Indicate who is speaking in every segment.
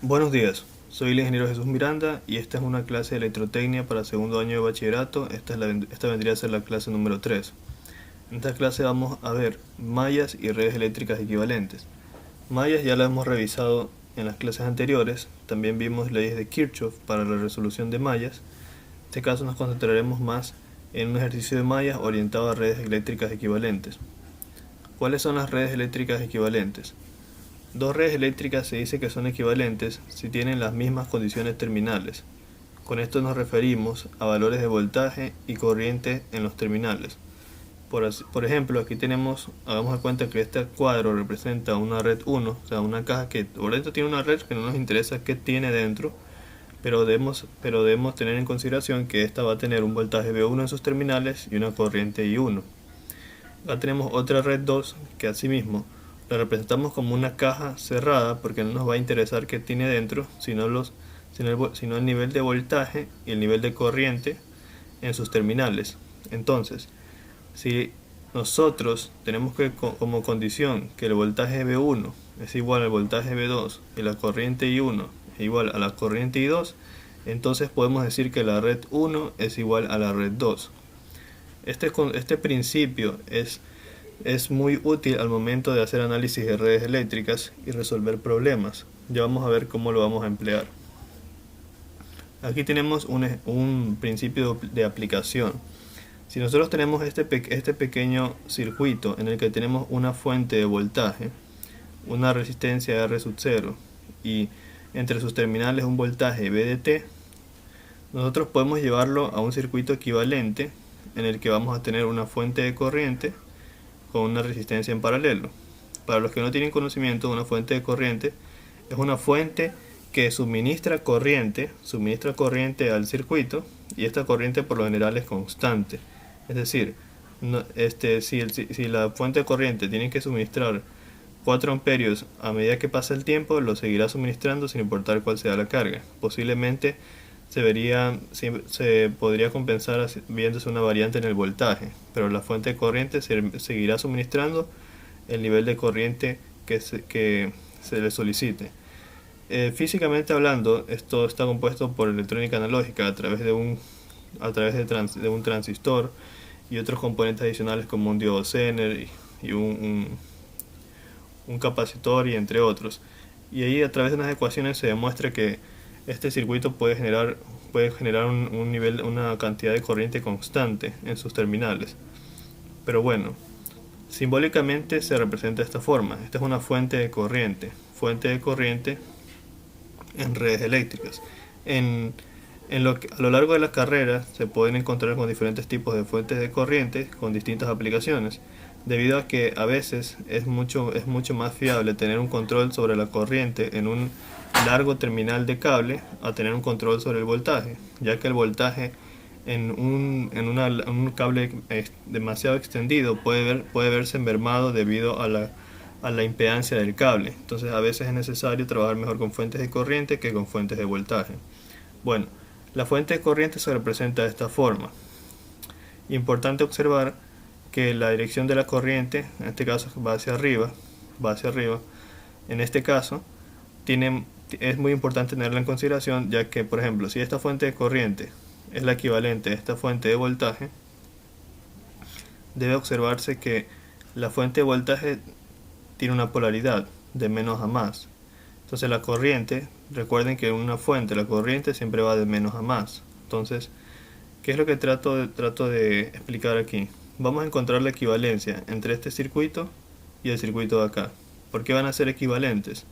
Speaker 1: Buenos días, soy el ingeniero Jesús Miranda y esta es una clase de electrotecnia para segundo año de bachillerato. Esta vendría a ser la clase número 3. En esta clase vamos a ver mallas y redes eléctricas equivalentes. Mallas ya las hemos revisado en las clases anteriores, también vimos leyes de Kirchhoff para la resolución de mallas. En este caso nos concentraremos más en un ejercicio de mallas orientado a redes eléctricas equivalentes. ¿Cuáles son las redes eléctricas equivalentes? Dos redes eléctricas se dice que son equivalentes si tienen las mismas condiciones terminales. Con esto nos referimos a valores de voltaje y corriente en los terminales. Por ejemplo, aquí hagamos de cuenta que este cuadro representa una red 1, o sea, una caja que por dentro tiene una red que no nos interesa qué tiene dentro, pero debemos tener en consideración que esta va a tener un voltaje V1 en sus terminales y una corriente I1. Acá tenemos otra red 2 que asimismo la representamos como una caja cerrada porque no nos va a interesar qué tiene dentro, sino el nivel de voltaje y el nivel de corriente en sus terminales. Entonces, si nosotros tenemos como condición que el voltaje V1 es igual al voltaje V2 y la corriente I1 es igual a la corriente I2, entonces podemos decir que la red 1 es igual a la red 2. Este principio es muy útil al momento de hacer análisis de redes eléctricas y resolver problemas. Ya vamos a ver cómo lo vamos a emplear. Aquí tenemos un principio de aplicación. Si nosotros tenemos este pequeño circuito en el que tenemos una fuente de voltaje, una resistencia R sub 0 y entre sus terminales un voltaje V de T, nosotros podemos llevarlo a un circuito equivalente en el que vamos a tener una fuente de corriente con una resistencia en paralelo. Para los que no tienen conocimiento, una fuente de corriente es una fuente que suministra corriente al circuito, y esta corriente por lo general es constante. Es decir, si la fuente de corriente tiene que suministrar 4 amperios a medida que pasa el tiempo, lo seguirá suministrando sin importar cuál sea la carga. Posiblemente se podría compensar viéndose una variante en el voltaje, pero la fuente de corriente seguirá suministrando el nivel de corriente que se le solicite. Físicamente hablando, esto está compuesto por electrónica analógica a través de un transistor y otros componentes adicionales como un diodo Zener y un capacitor y entre otros. Y ahí a través de unas ecuaciones se demuestra que este circuito puede generar una cantidad de corriente constante en sus terminales. Pero bueno, simbólicamente se representa de esta forma. Esta es una fuente de corriente en redes eléctricas. A lo largo de la carrera se pueden encontrar con diferentes tipos de fuentes de corriente con distintas aplicaciones, debido a que a veces es mucho más fiable tener un control sobre la corriente en un largo terminal de cable a tener un control sobre el voltaje, ya que el voltaje en un cable demasiado extendido puede verse mermado debido a la impedancia del cable. Entonces a veces es necesario trabajar mejor con fuentes de corriente que con fuentes de voltaje. Bueno, la fuente de corriente se representa de esta forma. Importante observar que la dirección de la corriente, en este caso va hacia arriba, en este caso es muy importante tenerla en consideración, ya que por ejemplo si esta fuente de corriente es la equivalente a esta fuente de voltaje, debe observarse que la fuente de voltaje tiene una polaridad de menos a más. Entonces la corriente, recuerden que en una fuente la corriente siempre va de menos a más. Entonces, ¿qué es lo que trato de explicar aquí? Vamos a encontrar la equivalencia entre este circuito y el circuito de acá. ¿Por qué van a ser equivalentes?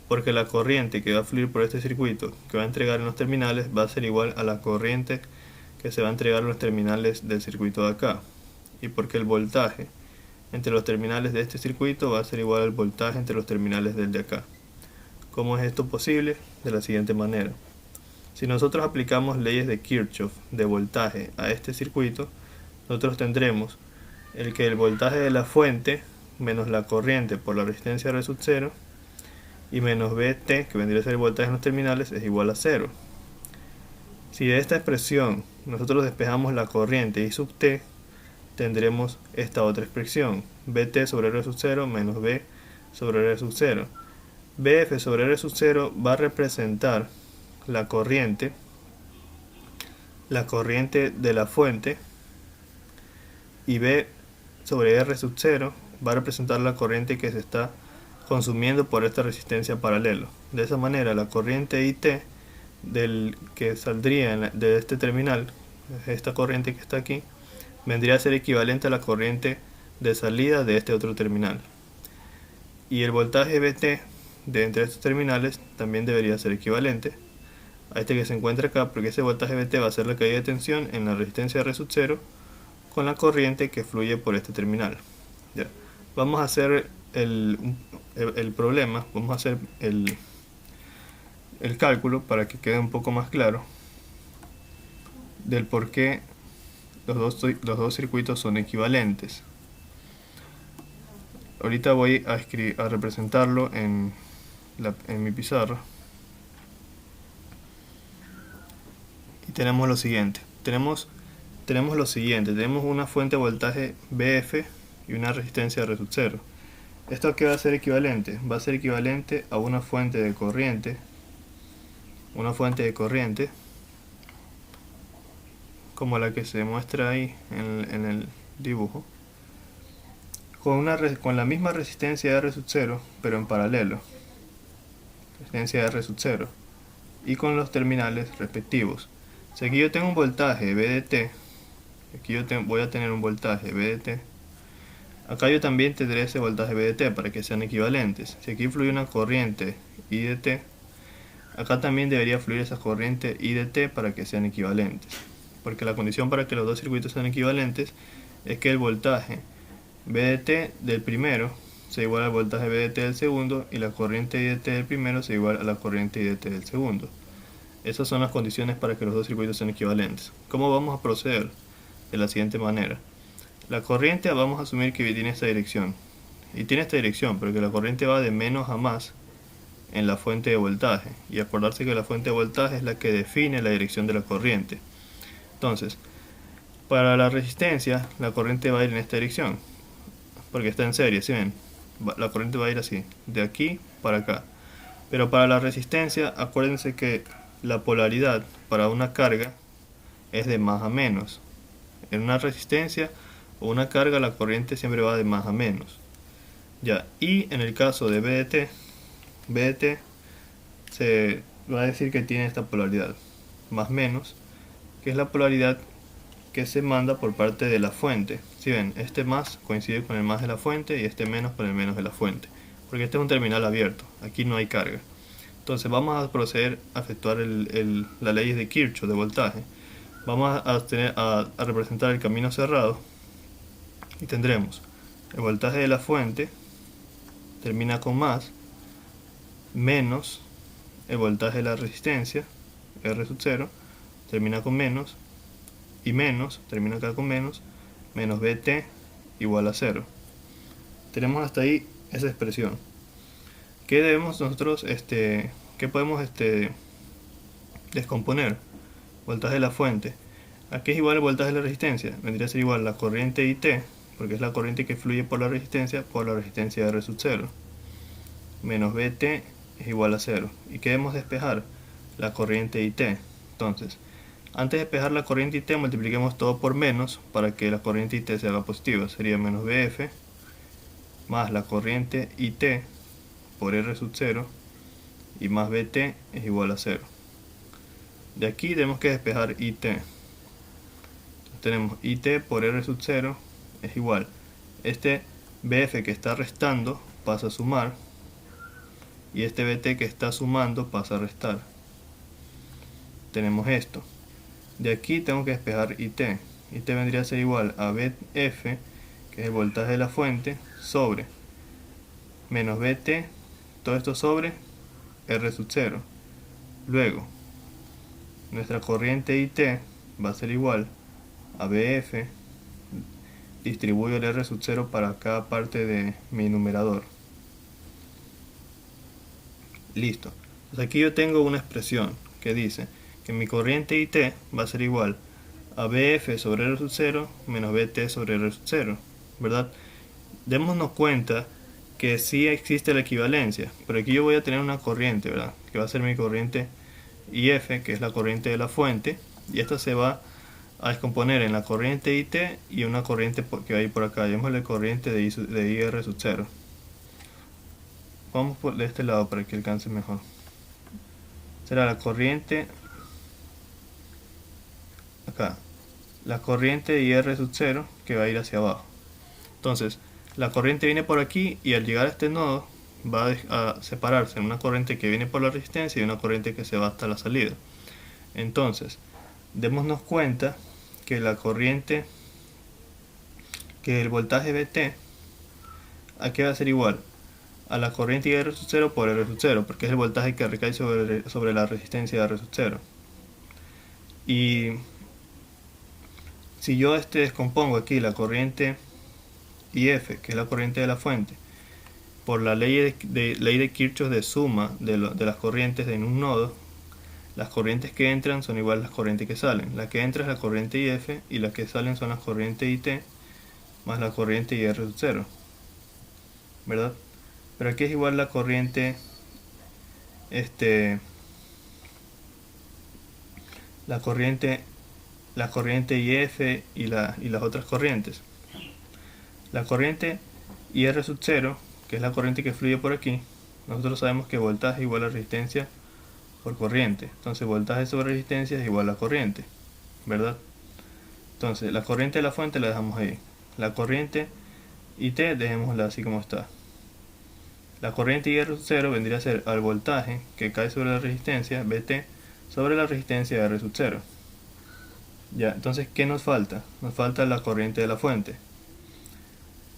Speaker 1: Porque la corriente que va a fluir por este circuito, que va a entregar en los terminales, va a ser igual a la corriente que se va a entregar en los terminales del circuito de acá. Y porque el voltaje entre los terminales de este circuito va a ser igual al voltaje entre los terminales del de acá. ¿Cómo es esto posible? De la siguiente manera. Si nosotros aplicamos leyes de Kirchhoff de voltaje a este circuito, nosotros tendremos el voltaje de la fuente menos la corriente por la resistencia R sub 0 y menos Vt, que vendría a ser el voltaje en los terminales, es igual a 0. Si de esta expresión nosotros despejamos la corriente I sub t, tendremos esta otra expresión, Vt sobre R sub 0 menos V sobre R sub 0. BF sobre R sub 0 va a representar la corriente de la fuente, y B sobre R sub 0 va a representar la corriente que se está consumiendo por esta resistencia paralelo. De esa manera, la corriente IT que saldría de este terminal, esta corriente que está aquí, vendría a ser equivalente a la corriente de salida de este otro terminal. Y el voltaje VT de entre estos terminales también debería ser equivalente a este que se encuentra acá, porque ese voltaje VT va a ser la caída de tensión en la resistencia R sub 0 con la corriente que fluye por este terminal. Ya. Vamos a hacer el problema, vamos a hacer el cálculo para que quede un poco más claro del por qué los dos circuitos son equivalentes. Ahorita voy a representarlo en mi pizarra. Y tenemos lo siguiente. Tenemos una fuente de voltaje BF y una resistencia R sub 0. ¿Esto a qué va a ser equivalente? Va a ser equivalente a una fuente de corriente. Como la que se muestra ahí en el dibujo, con la misma resistencia de R sub 0, pero en paralelo, resistencia de R sub 0, y con los terminales respectivos. Si aquí yo tengo un voltaje VDT, aquí voy a tener un voltaje VDT, acá yo también tendré ese voltaje VDT para que sean equivalentes. Si aquí fluye una corriente IDT, acá también debería fluir esa corriente IDT para que sean equivalentes, porque la condición para que los dos circuitos sean equivalentes es que el voltaje VDT del primero sea igual al voltaje VDT del segundo y la corriente IDT del primero sea igual a la corriente IDT del segundo. Esas son las condiciones para que los dos circuitos sean equivalentes. ¿Cómo vamos a proceder? De la siguiente manera. La corriente vamos a asumir que tiene esta dirección. Y tiene esta dirección porque la corriente va de menos a más en la fuente de voltaje. Y acordarse que la fuente de voltaje es la que define la dirección de la corriente. Entonces, para la resistencia, la corriente va a ir en esta dirección, porque está en serie, ¿sí ven? La corriente va a ir así, de aquí para acá. Pero para la resistencia, acuérdense que la polaridad para una carga es de más a menos. En una resistencia o una carga, la corriente siempre va de más a menos. Ya, y en el caso de VDT se va a decir que tiene esta polaridad, más menos, que es la polaridad que se manda por parte de la fuente. Si ven, este más coincide con el más de la fuente y este menos con el menos de la fuente, porque este es un terminal abierto, aquí no hay carga. Entonces vamos a proceder a efectuar las leyes de Kirchhoff de voltaje. Vamos a representar el camino cerrado y tendremos el voltaje de la fuente termina con más, menos el voltaje de la resistencia R sub 0 termina con menos, y menos, termina acá con menos VT igual a 0. Tenemos hasta ahí esa expresión. ¿Qué debemos nosotros, qué podemos descomponer? Voltaje de la fuente. Aquí es igual el voltaje de la resistencia. Vendría a ser igual la corriente IT, porque es la corriente que fluye por la resistencia R sub 0. Menos VT es igual a 0. ¿Y qué debemos despejar? La corriente IT. Entonces, antes de despejar la corriente IT, multipliquemos todo por menos para que la corriente IT se haga positiva. Sería menos BF más la corriente IT por R sub 0 y más VT es igual a 0. De aquí tenemos que despejar IT. Entonces tenemos IT por R sub 0 es igual. Este BF que está restando pasa a sumar y este VT que está sumando pasa a restar. Tenemos esto. De aquí tengo que despejar IT. IT vendría a ser igual a VF, que es el voltaje de la fuente, sobre menos VT, todo esto sobre R sub 0. Luego, nuestra corriente IT va a ser igual a VF, distribuyo el R sub 0 para cada parte de mi numerador. Listo. Entonces aquí yo tengo una expresión que dice que mi corriente IT va a ser igual a BF sobre R sub 0 menos VT sobre R sub 0, ¿verdad? Démonos cuenta que sí existe la equivalencia, pero aquí yo voy a tener una corriente, ¿verdad? Que va a ser mi corriente IF, que es la corriente de la fuente, y esta se va a descomponer en la corriente IT y una corriente que va a ir por acá, llamémosle corriente de IR sub 0. Vamos por de este lado para que alcance mejor. Será la corriente acá, la corriente de IR sub 0 que va a ir hacia abajo. Entonces, la corriente viene por aquí y al llegar a este nodo va a separarse en una corriente que viene por la resistencia y una corriente que se va hasta la salida. Entonces, démonos cuenta que la corriente, que el voltaje VT aquí va a ser igual a la corriente IR sub 0 por R sub 0, porque es el voltaje que recae sobre la resistencia de R sub 0. Y si yo descompongo aquí la corriente IF, que es la corriente de la fuente, por la ley de Kirchhoff de suma de las corrientes en un nodo, las corrientes que entran son igual a las corrientes que salen. La que entra es la corriente IF y las que salen son las corrientes IT más la corriente IR sub 0, ¿verdad? Pero aquí es igual la corriente la corriente IF y las otras corrientes. La corriente IR sub 0, que es la corriente que fluye por aquí, nosotros sabemos que voltaje igual a resistencia por corriente. Entonces voltaje sobre resistencia es igual a corriente, ¿verdad? Entonces la corriente de la fuente la dejamos ahí. La corriente IT dejémosla así como está. La corriente IR sub 0 vendría a ser al voltaje que cae sobre la resistencia VT sobre la resistencia R sub 0. Ya, entonces, ¿qué nos falta? Nos falta la corriente de la fuente.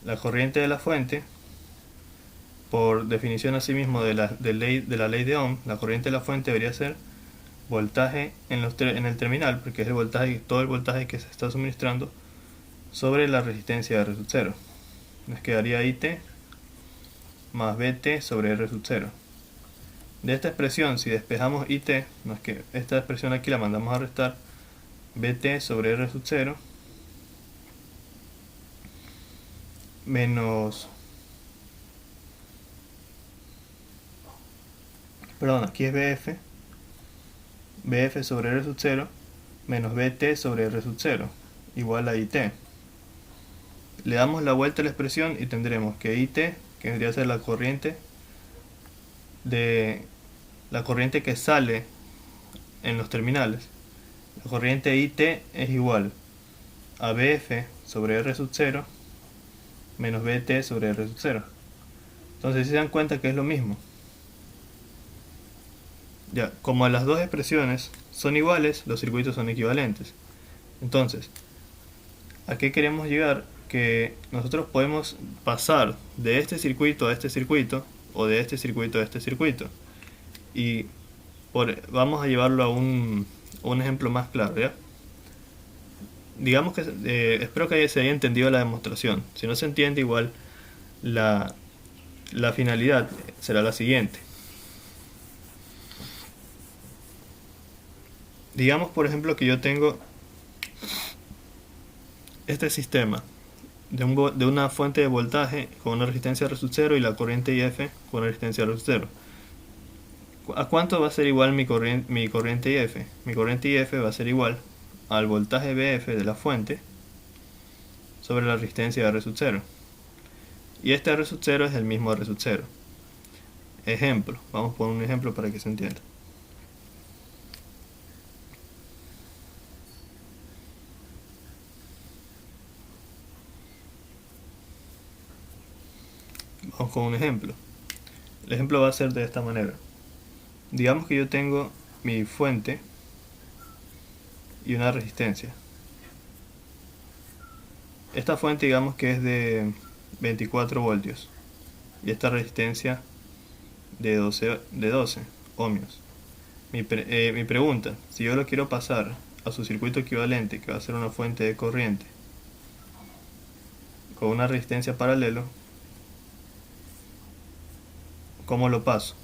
Speaker 1: La corriente de la fuente, por definición asimismo de la ley de Ohm, la corriente de la fuente debería ser voltaje en el terminal, porque es todo el voltaje que se está suministrando sobre la resistencia de R sub 0. Nos quedaría IT más VT sobre R sub 0. De esta expresión, si despejamos IT, esta expresión aquí la mandamos a restar, VT sobre R sub 0 menos, perdón, aquí es BF sobre R sub 0 menos VT sobre R sub 0 igual a IT. Le damos la vuelta a la expresión y tendremos que IT, que vendría a ser la corriente que sale en los terminales, la corriente IT es igual a BF sobre R sub 0 menos VT sobre R sub 0. Entonces se dan cuenta que es lo mismo. Ya, como las dos expresiones son iguales, los circuitos son equivalentes. Entonces, ¿a qué queremos llegar? Que nosotros podemos pasar de este circuito a este circuito, o de este circuito a este circuito. Y vamos a llevarlo a un ejemplo más claro, ¿ya? Digamos que espero que se haya entendido la demostración. Si no se entiende, igual la finalidad será la siguiente. Digamos, por ejemplo, que yo tengo este sistema de una fuente de voltaje con una resistencia R sub 0 y la corriente IF con una resistencia R sub 0. ¿A cuánto va a ser igual mi corriente IF? Mi corriente IF va a ser igual al voltaje BF de la fuente sobre la resistencia de R sub 0. Y este R sub 0 es el mismo R sub 0. Ejemplo, vamos a poner un ejemplo para que se entienda. Vamos con un ejemplo. El ejemplo va a ser de esta manera. Digamos que yo tengo mi fuente y una resistencia. Esta fuente digamos que es de 24 voltios y esta resistencia de 12 ohmios. Mi pregunta, si yo lo quiero pasar a su circuito equivalente, que va a ser una fuente de corriente con una resistencia paralelo, ¿cómo lo paso?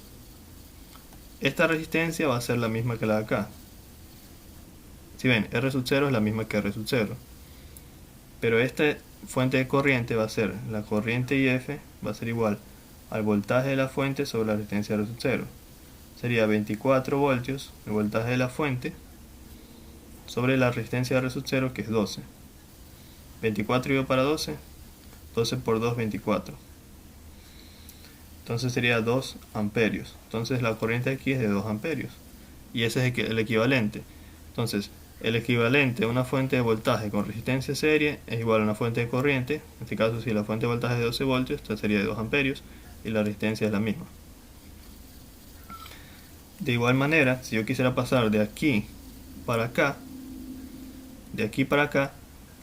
Speaker 1: Esta resistencia va a ser la misma que la de acá. Si ven, R sub 0 es la misma que R sub 0. Pero esta fuente de corriente va a ser, la corriente IF va a ser igual al voltaje de la fuente sobre la resistencia de sub 0. Sería 24 voltios el voltaje de la fuente sobre la resistencia de R sub 0, que es 12. 24 dividido para 12, 12 por 2, 24. Entonces sería 2 amperios. Entonces la corriente aquí es de 2 amperios. Y ese es el equivalente. Entonces, el equivalente a una fuente de voltaje con resistencia serie es igual a una fuente de corriente. En este caso, si la fuente de voltaje es de 12 voltios, esta sería de 2 amperios y la resistencia es la misma. De igual manera, si yo quisiera pasar de aquí para acá,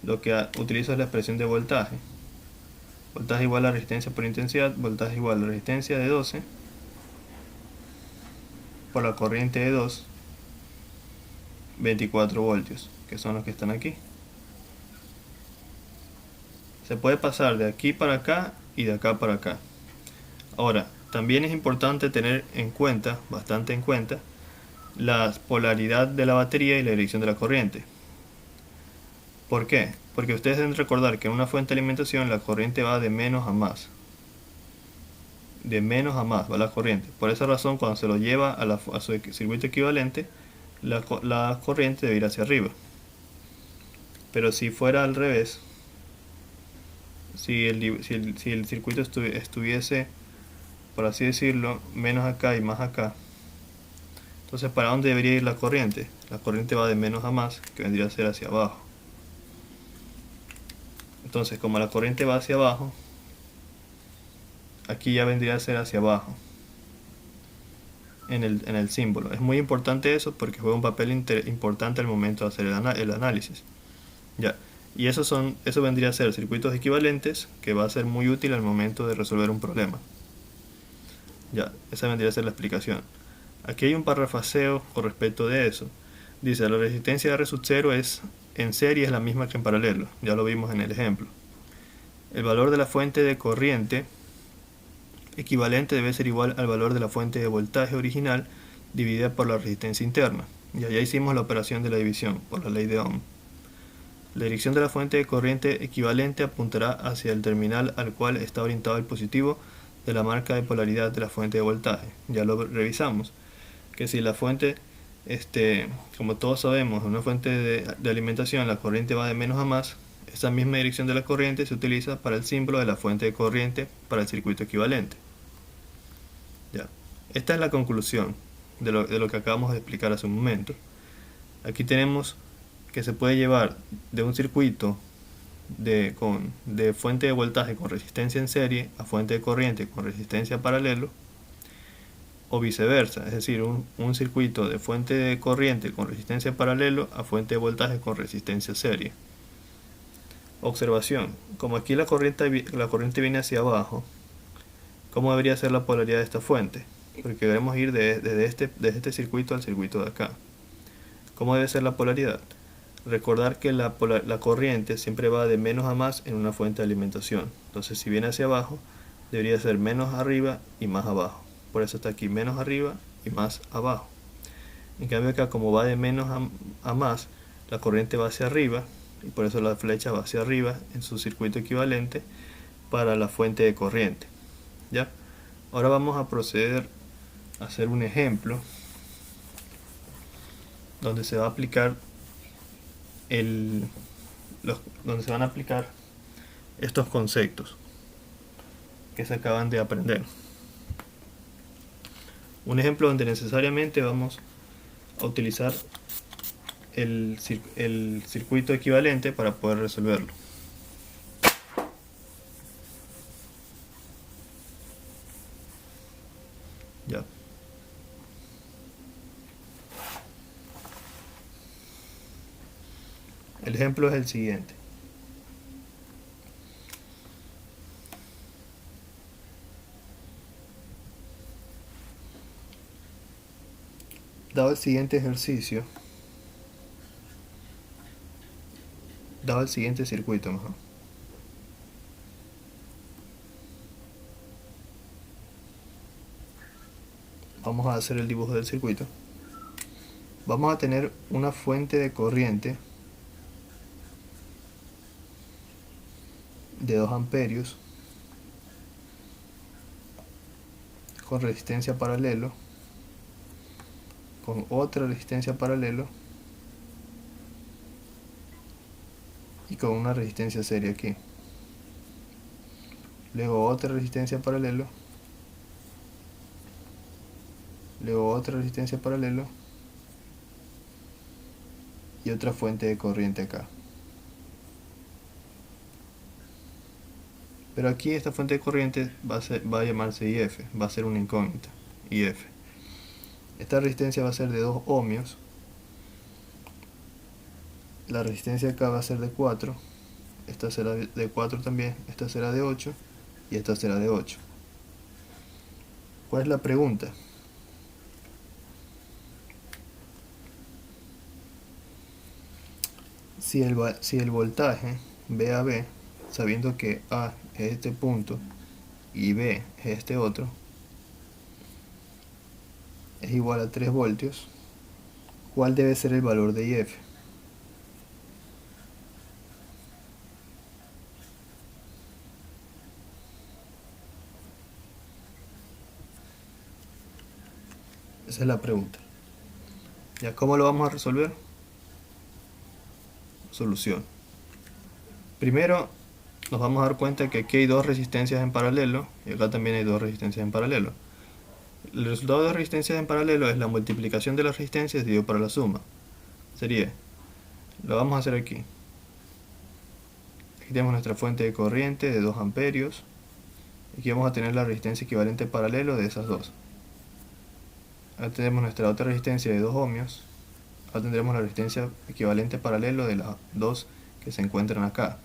Speaker 1: lo que utilizo es la expresión de voltaje. Voltaje igual a resistencia por intensidad, voltaje igual a resistencia de 12 por la corriente de 2, 24 voltios, que son los que están aquí. Se puede pasar de aquí para acá y de acá para acá. Ahora, también es importante tener en cuenta, bastante en cuenta, la polaridad de la batería y la dirección de la corriente. ¿Por qué? Porque ustedes deben recordar que en una fuente de alimentación la corriente va de menos a más. De menos a más va la corriente. Por esa razón, cuando se lo lleva a su circuito equivalente, la corriente debe ir hacia arriba. Pero si fuera al revés, si el circuito estuviese, por así decirlo, menos acá y más acá, entonces ¿para dónde debería ir la corriente? La corriente va de menos a más, que vendría a ser hacia abajo. Entonces, como la corriente va hacia abajo, aquí ya vendría a ser hacia abajo en el símbolo. Es muy importante eso porque juega un papel importante al momento de hacer el análisis. Ya. Y eso vendría a ser circuitos equivalentes, que va a ser muy útil al momento de resolver un problema. Ya, esa vendría a ser la explicación. Aquí hay un parrafaseo con respecto de eso. Dice, la resistencia de R sub 0 en serie es la misma que en paralelo. Ya lo vimos en el ejemplo. El valor de la fuente de corriente equivalente debe ser igual al valor de la fuente de voltaje original dividida por la resistencia interna. Y allá hicimos la operación de la división por la ley de Ohm. La dirección de la fuente de corriente equivalente apuntará hacia el terminal al cual está orientado el positivo de la marca de polaridad de la fuente de voltaje. Ya lo revisamos, que si la fuente, como todos sabemos, en una fuente de alimentación la corriente va de menos a más, esa misma dirección de la corriente se utiliza para el símbolo de la fuente de corriente para el circuito equivalente. Ya. Esta es la conclusión de lo que acabamos de explicar hace un momento. Aquí tenemos que se puede llevar de un circuito de fuente de voltaje con resistencia en serie a fuente de corriente con resistencia paralelo, o viceversa, es decir, un circuito de fuente de corriente con resistencia paralelo a fuente de voltaje con resistencia serie. Observación: como aquí la corriente viene hacia abajo, ¿cómo debería ser la polaridad de esta fuente? Porque queremos ir desde este circuito al circuito de acá. ¿Cómo debe ser la polaridad? Recordar que la corriente siempre va de menos a más en una fuente de alimentación. Entonces, si viene hacia abajo, debería ser menos arriba y más abajo. Por eso está aquí menos arriba y más abajo. En cambio acá, como va de menos a más, la corriente va hacia arriba, y por eso la flecha va hacia arriba en su circuito equivalente para la fuente de corriente. ¿Ya? Ahora vamos a proceder a hacer un ejemplo donde se va a aplicar donde se van a aplicar estos conceptos que se acaban de aprender. Un ejemplo donde necesariamente vamos a utilizar el circuito equivalente para poder resolverlo. Ya. El ejemplo es el siguiente. Dado el siguiente ejercicio, dado el siguiente circuito mejor. Vamos a hacer el dibujo del circuito. Vamos a tener una fuente de corriente de 2 amperios con resistencia paralelo, con otra resistencia paralelo y con una resistencia serie aquí. Luego otra resistencia paralelo, luego otra resistencia paralelo y otra fuente de corriente acá. Pero aquí esta fuente de corriente va a llamarse IF, va a ser una incógnita, IF. Esta resistencia va a ser de 2 ohmios. La resistencia acá va a ser de 4. Esta será de 4 también, esta será de 8 y esta será de 8. ¿Cuál es la pregunta? Si el voltaje V a B, sabiendo que A es este punto y B es este otro, es igual a 3 voltios, ¿cuál debe ser el valor de IF? Esa es la pregunta. ¿Ya cómo lo vamos a resolver? Solución. Primero nos vamos a dar cuenta que aquí hay dos resistencias en paralelo y acá también hay dos resistencias en paralelo. El resultado de las resistencias en paralelo es la multiplicación de las resistencias dividido por la suma. Sería, lo vamos a hacer aquí. Aquí tenemos nuestra fuente de corriente de 2 amperios. Aquí vamos a tener la resistencia equivalente paralelo de esas dos. Acá tenemos nuestra otra resistencia de 2 ohmios. Acá tendremos la resistencia equivalente paralelo de las dos que se encuentran acá.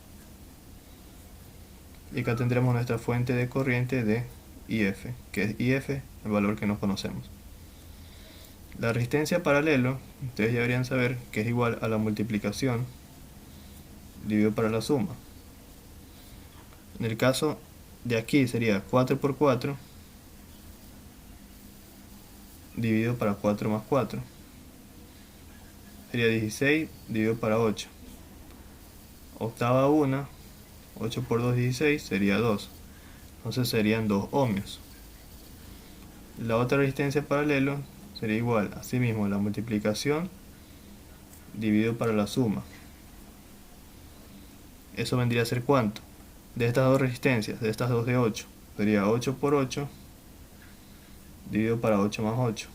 Speaker 1: Y acá tendremos nuestra fuente de corriente de IF, que es IF, el valor que no conocemos. La resistencia paralelo, ustedes ya deberían saber que es igual a la multiplicación dividido para la suma. En el caso de aquí sería 4 por 4 dividido para 4 más 4. Sería 16 dividido para 8. Octava una, 8 por 2, 16, sería 2. Entonces serían 2 ohmios. La otra resistencia paralelo sería igual, asimismo, la multiplicación dividido para la suma. Eso vendría a ser ¿cuánto? De estas dos resistencias, de estas dos de 8, sería 8 por 8 dividido para 8 más 8.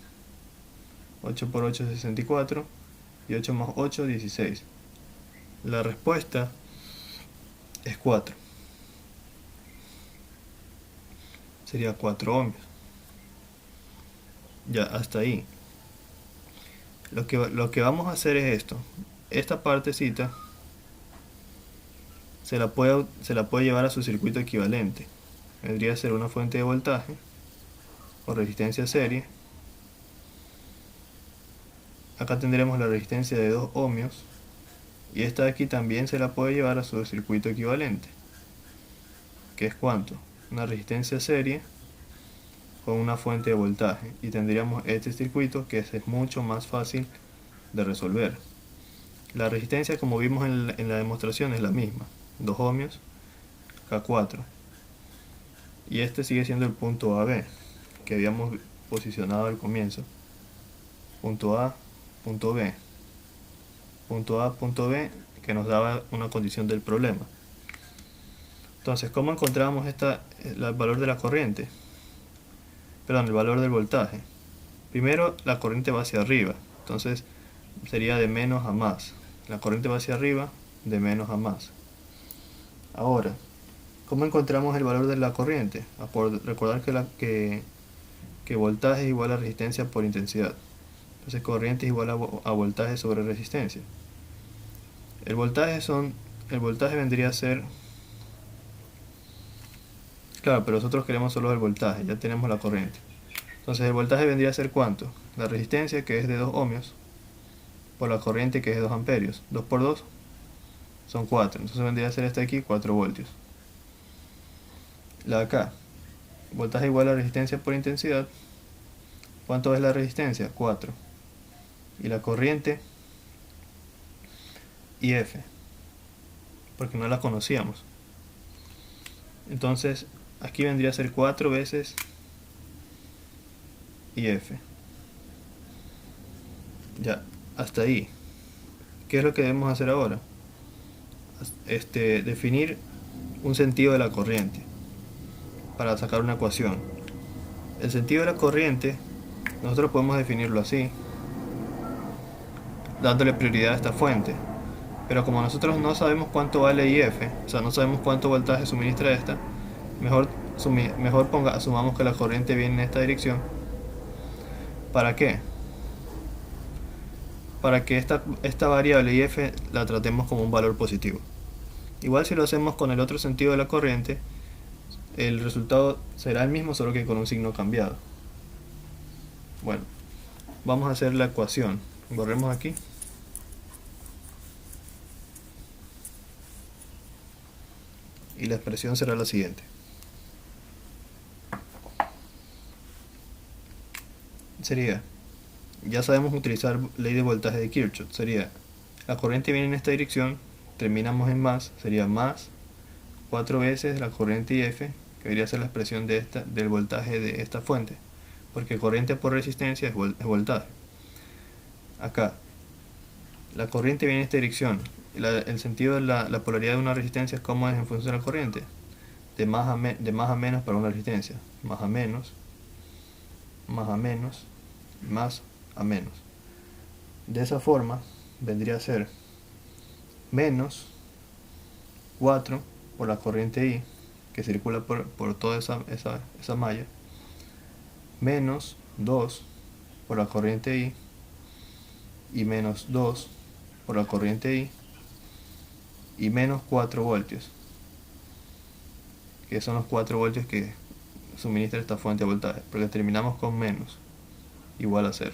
Speaker 1: 8 por 8 es 64 y 8 más 8 16. La respuesta es 4. Sería 4 ohmios. Ya, hasta ahí. Lo que vamos a hacer es esto. Esta partecita se la puede llevar a su circuito equivalente. Vendría a ser una fuente de voltaje o resistencia serie. Acá tendremos la resistencia de 2 ohmios y esta de aquí también se la puede llevar a su circuito equivalente, que es ¿cuánto? Una resistencia serie con una fuente de voltaje, y tendríamos este circuito que es mucho más fácil de resolver. La resistencia, como vimos en la demostración, es la misma, 2 ohmios, K4, y este sigue siendo el punto AB que habíamos posicionado al comienzo. Punto A, punto B, punto A, punto B, que nos daba una condición del problema. Entonces, ¿cómo encontramos el valor de la corriente? Perdón, el valor del voltaje. Primero, la corriente va hacia arriba, entonces sería de menos a más. La corriente va hacia arriba, de menos a más. Ahora, ¿cómo encontramos el valor de la corriente? Recordar que voltaje es igual a resistencia por intensidad. Entonces corriente es igual a voltaje sobre resistencia. El voltaje vendría a ser... Claro, pero nosotros queremos solo el voltaje, ya tenemos la corriente. Entonces el voltaje vendría a ser ¿cuánto? La resistencia, que es de 2 ohmios, por la corriente, que es de 2 amperios. 2 por 2 son 4. Entonces vendría a ser esta aquí, 4 voltios. La de acá, voltaje igual a resistencia por intensidad. ¿Cuánto es la resistencia? 4. Y la corriente, IF, porque no la conocíamos. Entonces aquí vendría a ser 4 veces y F. Ya, hasta ahí. ¿Qué es lo que debemos hacer ahora? Definir un sentido de la corriente para sacar una ecuación. El sentido de la corriente nosotros podemos definirlo así, dándole prioridad a esta fuente. Pero como nosotros no sabemos cuánto vale IF, o sea, no sabemos cuánto voltaje suministra esta, mejor asumamos que la corriente viene en esta dirección. ¿Para qué? Para que esta variable IF la tratemos como un valor positivo. Igual si lo hacemos con el otro sentido de la corriente, el resultado será el mismo, solo que con un signo cambiado. Bueno, vamos a hacer la ecuación. Borremos aquí. Y la expresión será la siguiente. Sería, ya sabemos utilizar ley de voltaje de Kirchhoff. Sería, la corriente viene en esta dirección, terminamos en más, sería más 4 veces la corriente IF, que debería ser la expresión del voltaje de esta fuente, porque corriente por resistencia es voltaje. Acá, la corriente viene en esta dirección. El sentido de la polaridad de una resistencia, ¿cómo es en función de la corriente? De más a menos para una resistencia. Más a menos, más a menos, más a menos. De esa forma, vendría a ser menos 4 por la corriente I, que circula por toda esa malla, menos 2 por la corriente I, y menos 2 por la corriente I, y menos 4 voltios, que son los 4 voltios que suministra esta fuente de voltaje, porque terminamos con menos igual a 0.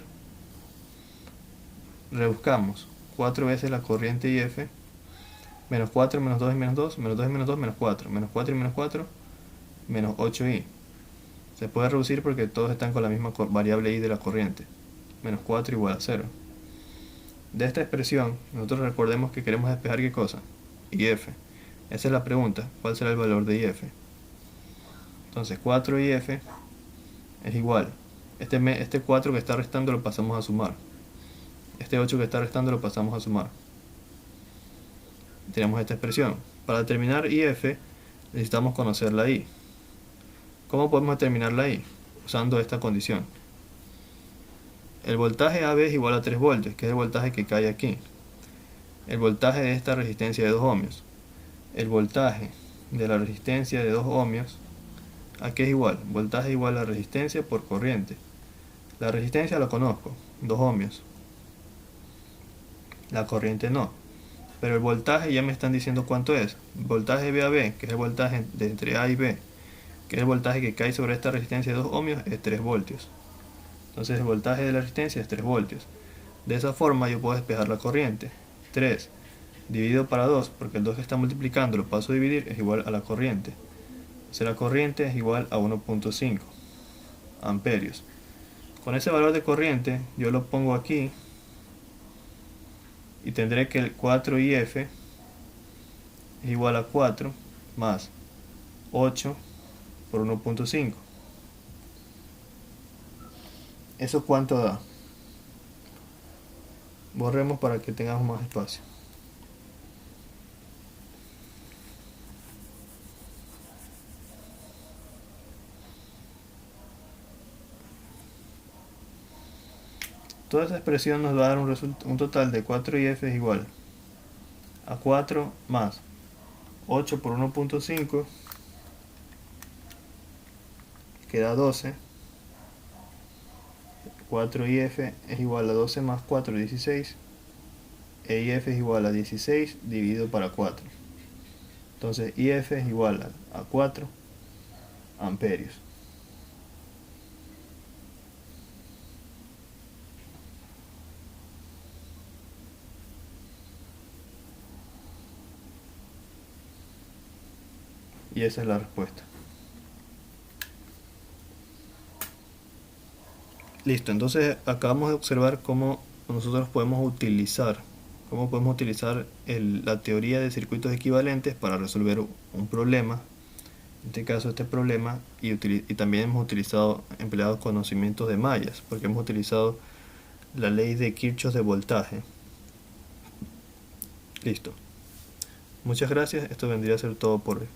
Speaker 1: Rebuscamos 4 veces la corriente IF, menos 4, menos 2 y menos 2, menos 2 y menos 2, menos 4, menos 4 y menos 4, menos 8i. Se puede reducir porque todos están con la misma variable i de la corriente. Menos 4 igual a 0. De esta expresión, nosotros recordemos que queremos despejar ¿qué cosa? IF. Esa es la pregunta, ¿cuál será el valor de IF? Entonces 4IF es igual. Este 4 que está restando lo pasamos a sumar. Este 8 que está restando lo pasamos a sumar. Tenemos esta expresión. Para determinar IF necesitamos conocer la I. ¿Cómo podemos determinar la I? Usando esta condición. El voltaje AB es igual a 3 voltios, que es el voltaje que cae aquí. El voltaje de esta resistencia de 2 ohmios. El voltaje de la resistencia de 2 ohmios, ¿a qué es igual? Voltaje igual a resistencia por corriente. La resistencia la conozco, 2 ohmios. La corriente no. Pero el voltaje ya me están diciendo cuánto es. Voltaje VAB, que es el voltaje de entre A y B, que es el voltaje que cae sobre esta resistencia de 2 ohmios, es 3 voltios. Entonces el voltaje de la resistencia es 3 voltios. De esa forma yo puedo despejar la corriente. 3 dividido para 2, porque el 2 que está multiplicando lo paso a dividir, es igual a la corriente. Entonces la corriente es igual a 1.5 amperios. Con ese valor de corriente yo lo pongo aquí y tendré que el 4IF es igual a 4 más 8 por 1.5. ¿Eso cuánto da? Borremos para que tengamos más espacio. Toda esa expresión nos va a dar un total de 4IF es igual a 4 más 8 por 1.5, que da 12. 4IF es igual a 12 más 4, 16. E IF es igual a 16 dividido para 4. Entonces IF es igual a 4 amperios. Y esa es la respuesta. Listo, entonces acabamos de observar cómo nosotros podemos utilizar la teoría de circuitos equivalentes para resolver un problema En este caso, este problema, y también hemos empleado conocimientos de mallas, porque hemos utilizado la ley de Kirchhoff de voltaje. Listo. Muchas gracias. Esto vendría a ser todo por hoy.